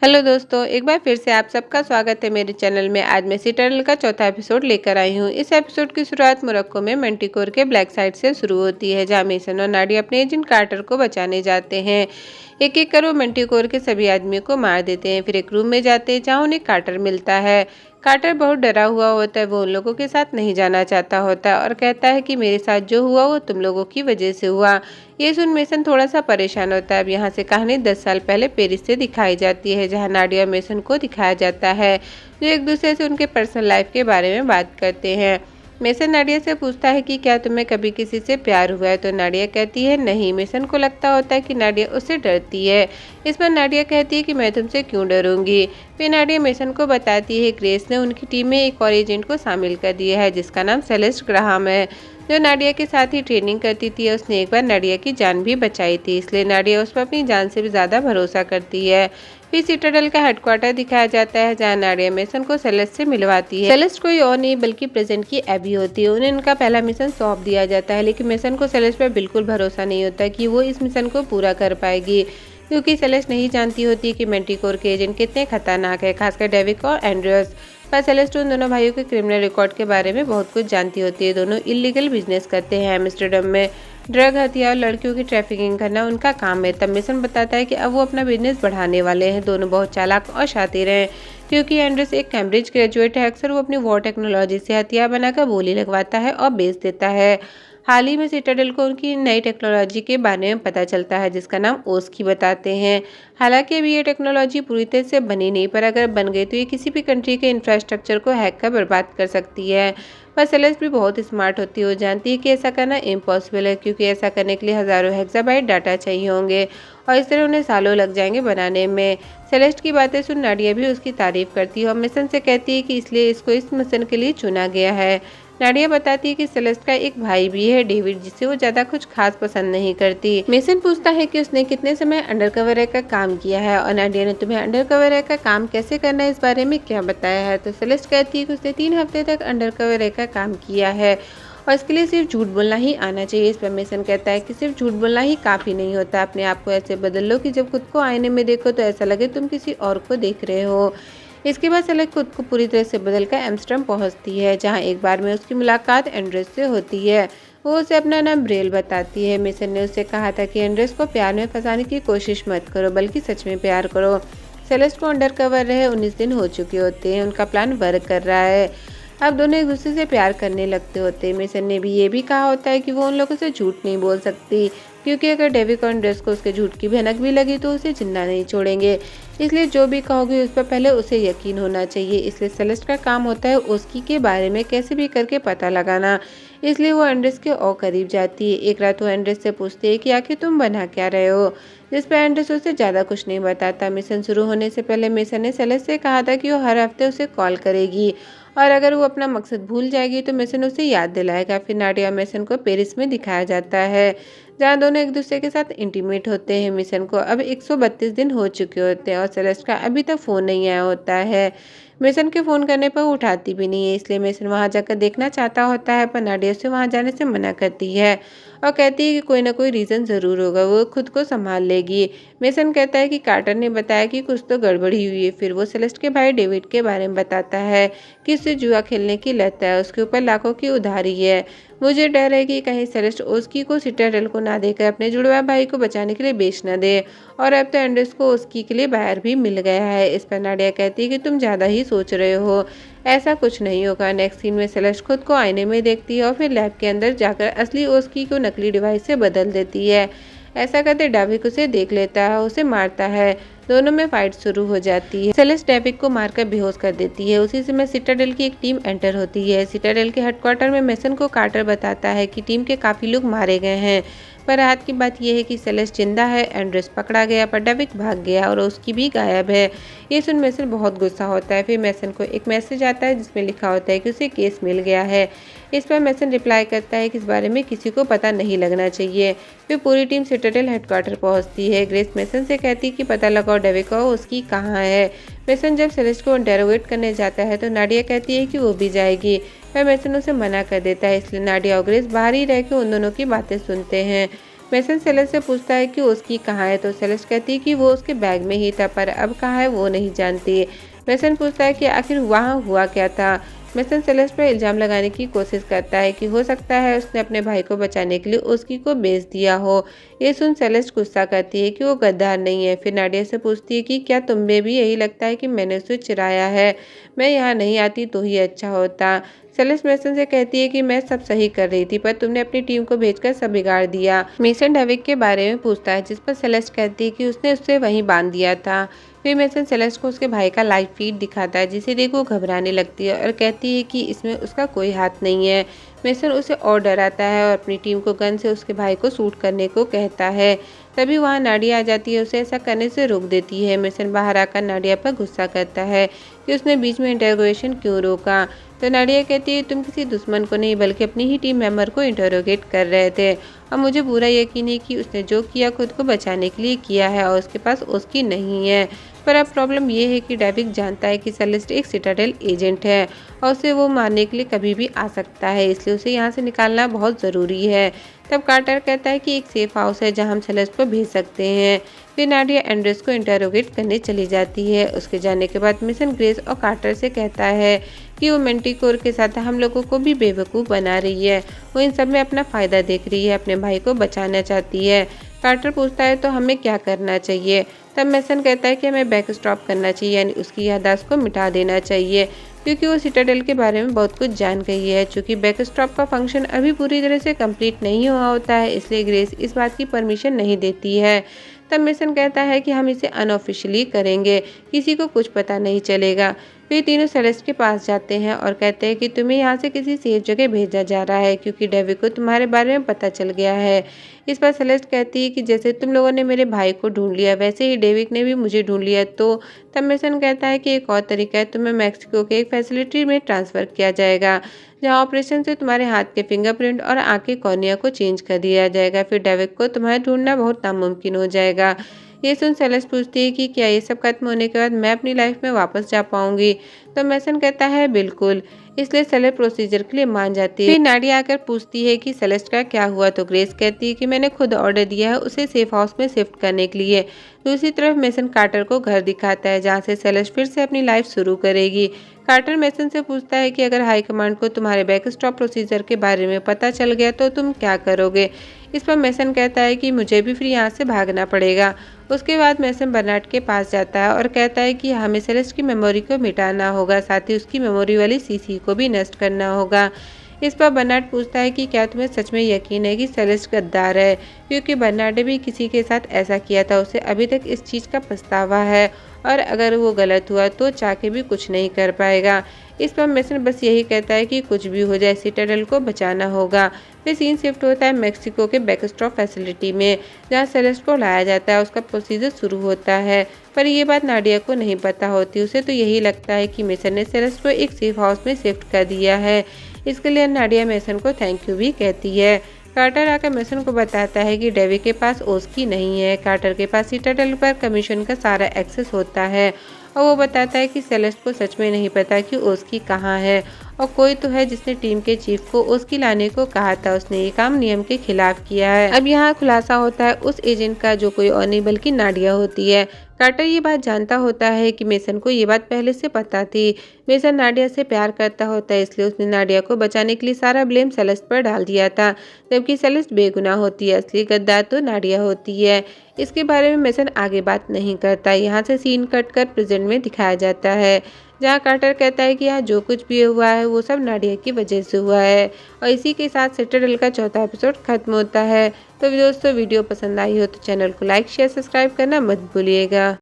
Hello दोस्तों, एक बार फिर से आप सबका स्वागत है मेरे चैनल में। आज मैं सिटाडेल का चौथा एपिसोड लेकर आई हूँ। इस एपिसोड की शुरुआत मोरक्को में मैंटिकोर के ब्लैक साइट से शुरू होती है, जहाँ मेसन और नाडिया अपने एजेंट कार्टर को बचाने जाते हैं। एक एक कर वो मैंटिकोर के सभी आदमियों को मार देते हैं। फिर एक रूम में जाते हैं जहाँ उन्हें कार्टर मिलता है। कार्टर बहुत डरा हुआ होता है, वो उन लोगों के साथ नहीं जाना चाहता होता और कहता है कि मेरे साथ जो हुआ वो तुम लोगों की वजह से हुआ। ये सुन मेसन थोड़ा सा परेशान होता है। अब यहाँ से कहानी 10 साल पहले पेरिस से दिखाई जाती है, जहाँ नाडिया और मेसन को दिखाया जाता है, जो एक दूसरे से उनके पर्सनल लाइफ के बारे में बात करते हैं। मेसन नाडिया से पूछता है कि क्या तुम्हें कभी किसी से प्यार हुआ है, तो नाडिया कहती है नहीं। मेसन को लगता होता है कि नाडिया उससे डरती है। इस पर नाडिया कहती है कि मैं तुमसे क्यों डरूंगी। फिर नाडिया मेसन को बताती है ग्रेस ने उनकी टीम में एक और एजेंट को शामिल कर दिया है, जिसका नाम सेलेस्ट ग्राहम है, जो नाडिया के साथ ही ट्रेनिंग करती थी। उसने एक बार नाडिया की जान भी बचाई थी, इसलिए नाडिया उस पर अपनी जान से भी ज़्यादा भरोसा करती है। फिर सिटाडेल का हेडक्वार्टर दिखाया जाता है, जहाँ नाडिया मेसन को सेलेस्ट से मिलवाती है। सेलेस्ट कोई और नहीं बल्कि प्रेजेंट की एबी होती है। उन्हें उनका पहला मिशन सौंप दिया जाता है, लेकिन मेसन को सेलेस्ट पर बिल्कुल भरोसा नहीं होता कि वो इस मिशन को पूरा कर पाएगी, क्योंकि सेलेस्ट नहीं जानती होती कि मैंटिकोर के एजेंट कितने खतरनाक है, खासकर डेविक और एंड्रियस। पर सेलेस्ट उन दोनों भाइयों के क्रिमिनल रिकॉर्ड के बारे में बहुत कुछ जानती होती है। दोनों इलीगल बिजनेस करते हैं एम्स्टर्डम में। ड्रग, हथियार, लड़कियों की ट्रैफिकिंग करना उनका काम है। तब मेसन बताता है कि अब वो अपना बिजनेस बढ़ाने वाले हैं। दोनों बहुत चालाक और शातिर हैं, क्योंकि एंड्रियस एक कैम्ब्रिज ग्रेजुएट है। अक्सर वो अपनी वॉर टेक्नोलॉजी से हथियार बनाकर गोली लगवाता है और बेच देता है। हाल ही में सिटाडेल को उनकी नई टेक्नोलॉजी के बारे में पता चलता है, जिसका नाम ओस्की बताते हैं। हालांकि अभी ये टेक्नोलॉजी पूरी तरह से बनी नहीं, पर अगर बन गई तो ये किसी भी कंट्री के इंफ्रास्ट्रक्चर को हैक कर बर्बाद कर सकती है। पर सेलेस्ट भी बहुत स्मार्ट होती है। वो जानती है कि ऐसा करना इम्पॉसिबल है, क्योंकि ऐसा करने के लिए हज़ारों हेक्साबाइट डाटा चाहिए होंगे और इस तरह उन्हें सालों लग जाएंगे बनाने में। सेलेस्ट की बातें सुन नाडिया भी उसकी तारीफ करती है और मिशन से कहती है कि इसलिए इसको इस मिशन के लिए चुना गया है। नाडिया बताती है कि सेलेस्ट का एक भाई भी है, डेविड, जिसे वो ज्यादा कुछ खास पसंद नहीं करती। मेसन पूछता है कि उसने कितने समय अंडरकवर का काम किया है और नाडिया ने तुम्हें अंडरकवर का काम कैसे करना है इस बारे में क्या बताया है। तो सेलेस्ट कहती है कि उसने 3 हफ्ते तक अंडरकवर का काम किया है और इसके लिए सिर्फ झूठ बोलना ही आना चाहिए। इस पर मेसन कहता है कि सिर्फ झूठ बोलना ही काफ़ी नहीं होता। अपने आप को ऐसे बदल लो कि जब खुद को आईने में देखो तो ऐसा लगे तुम किसी और को देख रहे हो। इसके बाद सेलेस्ट खुद को पूरी तरह से बदलकर एम्स्टर्डम पहुंचती है, जहां एक बार में उसकी मुलाकात एंड्रेस से होती है। वो उसे अपना नाम ब्रेल बताती है। मेसन ने उससे कहा था कि एंड्रेस को प्यार में फंसाने की कोशिश मत करो, बल्कि सच में प्यार करो। सेलेस्ट को अंडरकवर रहे 19 दिन हो चुके होते हैं। उनका प्लान वर्क कर रहा है। अब दोनों एक दूसरे से प्यार करने लगते होते हैं। मेसन ने भी ये भी कहा होता है कि वो उन लोगों से झूठ नहीं बोल सकती, क्योंकि अगर डेविक और एंड्रेस को उसके झूठ की भनक भी लगी तो उसे जिंदा नहीं छोड़ेंगे। इसलिए जो भी कहोगे उस पर पहले उसे यकीन होना चाहिए। इसलिए सेलेस्ट का काम होता है उसकी के बारे में कैसे भी करके पता लगाना। इसलिए वो एंड्रेस के और करीब जाती है। एक रात वो एंड्रेस से पूछती है कि आखिर तुम बना क्या रहे हो, जिस पर एंड्रेस उसे ज़्यादा कुछ नहीं बताता। मिशन शुरू होने से पहले मेसन ने सेलेस्ट से कहा था कि वो हर हफ्ते उसे कॉल करेगी और अगर वो अपना मकसद भूल जाएगी तो मेसन उसे याद दिलाएगा। फिर नाडिया मेसन को पेरिस में दिखाया जाता है, जहाँ दोनों एक दूसरे के साथ इंटीमेट होते हैं। मिशन को अब 132 दिन हो चुके होते हैं और सेलेस्ट का अभी तक फ़ोन नहीं आया होता है। मेसन के फ़ोन करने पर वो उठाती भी नहीं है, इसलिए मेसन वहाँ जाकर देखना चाहता होता है, पर नाडिया उसे वहाँ जाने से मना करती है और कहती है कि कोई ना कोई रीज़न ज़रूर होगा, वो खुद को संभाल लेगी। मेसन कहता है कि कार्टर ने बताया कि कुछ तो गड़बड़ी हुई है। फिर वो सेलेस्ट के भाई डेविड के बारे में बताता है कि उसे जुआ खेलने की लत है, उसके ऊपर लाखों की उधारी है। मुझे डर है कि कहीं सेलेस्ट ओस्की को सिटाडेल को ना देकर अपने जुड़वा भाई को बचाने के लिए बेच न दे। और अब तो एंड्रेस को ओस्की के लिए बाहर भी मिल गया है। इस पर नाडिया कहती है कि तुम ज़्यादा ही सोच रहे हो, ऐसा कुछ नहीं होगा। नेक्स्ट सीन में सेलेस्ट खुद को आईने में देखती है और फिर लैब के अंदर जाकर असली ओस्की को नकली डिवाइस से बदल देती है। ऐसा करते डेविक उसे देख लेता है, उसे मारता है। दोनों में फाइट शुरू हो जाती है। सेलेस्ट डेविक को मारकर बेहोश कर देती है। उसी समय सिटाडेल की एक टीम एंटर होती है। सिटाडेल के हेडक्वार्टर में मेसन को कार्टर बताता है कि टीम के काफ़ी लोग मारे गए हैं, पर राहत की बात यह है कि सेलेस्ट जिंदा है। एंड्रेस पकड़ा गया, पर डेविक भाग गया और उसकी भी गायब है। ये सुन मेसन बहुत गुस्सा होता है। फिर मेसन को एक मैसेज आता है जिसमें लिखा होता है कि उसे केस मिल गया है। इस पर मेसन रिप्लाई करता है कि इस बारे में किसी को पता नहीं लगना चाहिए। फिर पूरी टीम सिटाडेल हेडक्वार्टर पहुंचती है। ग्रेस मेसन से कहती है कि पता लगाओ डेविक और उसकी कहाँ है। मेसन जब सेलेस्ट को इंटेरोगेट करने जाता है तो नाडिया कहती है कि वो भी जाएगी, पर मेसन उसे मना कर देता है। इसलिए नाडिया और ग्रेस बाहर ही रह के उन दोनों की बातें सुनते हैं। मेसन सेलेस्ट से पूछता है कि उसकी कहाँ है, तो सेलेस्ट कहती है कि वो उसके बैग में ही था, पर अब कहाँ है वो नहीं जानती। मेसन पूछता है कि आखिर वहाँ हुआ क्या था। मेसन सेलेस्ट पर इल्ज़ाम लगाने की कोशिश करता है कि हो सकता है उसने अपने भाई को बचाने के लिए उसकी को बेच दिया हो। ये सुन सेलेस्ट गुस्सा करती है कि वो गद्दार नहीं है। फिर नाडिया से पूछती है कि क्या तुम्हें भी यही लगता है कि मैंने उसे चुराया है? मैं यहाँ नहीं आती तो ही अच्छा होता। सेलेस्ट मेसन से कहती है कि मैं सब सही कर रही थी, पर तुमने अपनी टीम को भेजकर सब बिगाड़ दिया। मेसन डेविड के बारे में पूछता है, जिस पर सेलेस्ट कहती है कि उसने उसे वहीं बांध दिया था। फिर मेसन सेलेस्ट को उसके भाई का लाइव फीड दिखाता है, जिसे देख वो घबराने लगती है और कहती है कि इसमें उसका कोई हाथ नहीं है। मेसन उसे और डराता है और अपनी टीम को गन से उसके भाई को शूट करने को कहता है। तभी वहाँ नाडिया आ जाती है, उसे ऐसा करने से रोक देती है। मेसन बाहर आकर नाडिया पर गुस्सा करता है कि उसने बीच में इंटरोगेशन क्यों रोका। तो नाडिया कहती है, तुम किसी दुश्मन को नहीं बल्कि अपनी ही टीम मेंबर को इंटरोगेट कर रहे थे, और मुझे पूरा यकीन है कि उसने जो किया खुद को बचाने के लिए किया है और उसके पास उसकी नहीं है। पर अब प्रॉब्लम ये है कि डेविड जानता है कि सेलेस्ट एक सिटाडेल एजेंट है और उसे वो मारने के लिए कभी भी आ सकता है, इसलिए उसे यहाँ से निकालना बहुत ज़रूरी है। तब कार्टर कहता है कि एक सेफ हाउस है जहाँ हम सेलेस्ट को भेज सकते हैं। फिर नाडिया एंड्रेस को इंटरोगेट करने चली जाती है। उसके जाने के बाद मिशन ग्रेस और कार्टर से कहता है कि वो मेंटिकोर के साथ हम लोगों को भी बेवकूफ़ बना रही है। वो इन सब में अपना फ़ायदा देख रही है, अपने भाई को बचाना चाहती है। कार्टर पूछता है तो हमें क्या करना चाहिए। तब मेसन कहता है कि हमें बैक स्टॉप करना चाहिए, यानी उसकी याददाश्त को मिटा देना चाहिए, क्योंकि वो सिटाडेल के बारे में बहुत कुछ जान गई है। चूँकि बैक स्टॉप का फंक्शन अभी पूरी तरह से कंप्लीट नहीं हुआ होता है, इसलिए ग्रेस इस बात की परमिशन नहीं देती है। तब मेसन कहता है कि हम इसे अनऑफिशियली करेंगे, किसी को कुछ पता नहीं चलेगा। वे तीनों सेलेस्ट के पास जाते हैं और कहते हैं कि तुम्हें यहाँ से किसी सेफ जगह भेजा जा रहा है, क्योंकि डेविड को तुम्हारे बारे में पता चल गया है। इस पर सेलेस्ट कहती है कि जैसे तुम लोगों ने मेरे भाई को ढूंढ लिया, वैसे ही डेविड ने भी मुझे ढूंढ लिया। तो तब मेसन कहता है कि एक और तरीका है, तुम्हें मैक्सिको के एक फैसिलिटी में ट्रांसफ़र किया जाएगा, जहाँ ऑपरेशन से तुम्हारे हाथ के फिंगरप्रिंट और आँख के कॉर्निया को चेंज कर दिया जाएगा। फिर डेविड को तुम्हारा ढूंढना बहुत नामुमकिन हो जाएगा। ये सुन सेलेस्ट पूछती है कि क्या ये सब खत्म होने के बाद मैं अपनी लाइफ में वापस जा पाऊंगी। तो मेसन कहता है बिल्कुल, इसलिए सेलेस्ट प्रोसीजर के लिए मान जाती है। फिर नाडिया आकर पूछती है कि सेलेस्ट का क्या हुआ, तो ग्रेस कहती है कि मैंने खुद ऑर्डर दिया है उसे सेफ हाउस में शिफ्ट करने के लिए। दूसरी तरफ मेसन कार्टर को घर दिखाता है, जहाँ से सेलेस्ट फिर से अपनी लाइफ शुरू करेगी। कार्टर मेसन से पूछता है कि अगर हाई कमांड को तुम्हारे बैक स्टॉप प्रोसीजर के बारे में पता चल गया तो तुम क्या करोगे। इस पर मेसन कहता है कि मुझे भी फिर यहाँ से भागना पड़ेगा। उसके बाद मेसन बर्नार्ड के पास जाता है और कहता है कि हमें सेलेस्ट की मेमोरी को मिटाना होगा, साथ ही उसकी मेमोरी वाली सीसी को भी नष्ट करना होगा। इस पर बर्नार्ड पूछता है कि क्या तुम्हें सच में यकीन है कि सेलेस्ट गद्दार है, क्योंकि बर्नार्ड ने भी किसी के साथ ऐसा किया था, उसे अभी तक इस चीज़ का पछतावा है, और अगर वो गलत हुआ तो चाह के भी कुछ नहीं कर पाएगा। इस पर मेसन बस यही कहता है कि कुछ भी हो जाए सिटाडेल को बचाना होगा। फिर सीन शिफ्ट होता है मेक्सिको के बैकस्टॉप फैसिलिटी में, जहाँ सेलेस्ट को लाया जाता है, उसका प्रोसीजर शुरू होता है। पर ये बात नाडिया को नहीं पता होती। उसे तो यही लगता है कि मेसन ने सेलेस्ट को एक सेफ हाउस में शिफ्ट कर दिया है। इसके लिए नाडिया मेसन को थैंक यू भी कहती है। कार्टर आकर मेसन को बताता है कि डेविड के पास ओस्की नहीं है। कार्टर के पास सिटाडेल पर कमीशन का सारा एक्सेस होता है, और वो बताता है कि सेलेस्ट को सच में नहीं पता कि ओस्की कहाँ है, और कोई तो है जिसने टीम के चीफ को ओस्की लाने को कहा था। उसने ये काम नियम के खिलाफ किया है। अब यहाँ खुलासा होता है उस एजेंट का, जो कोई और नहीं बल्कि नाडिया होती है। कार्टर ये बात जानता होता है कि मेसन को ये बात पहले से पता थी। मेसन नाडिया से प्यार करता होता है, इसलिए उसने नाडिया को बचाने के लिए सारा ब्लेम सेलेस्ट पर डाल दिया था, जबकि सेलेस्ट बेगुनाह होती है। असली गद्दार तो नाडिया होती है। इसके बारे में मेसन आगे बात नहीं करता। यहाँ से सीन कट कर प्रेजेंट में दिखाया जाता है, जहाँ कार्टर कहता है कि यहाँ जो कुछ भी हुआ है वो सब नाडिया की वजह से हुआ है। और इसी के साथ सिटाडेल का चौथा एपिसोड खत्म होता है। तो दोस्तों, वीडियो पसंद आई हो तो चैनल को लाइक शेयर सब्सक्राइब करना मत भूलिएगा।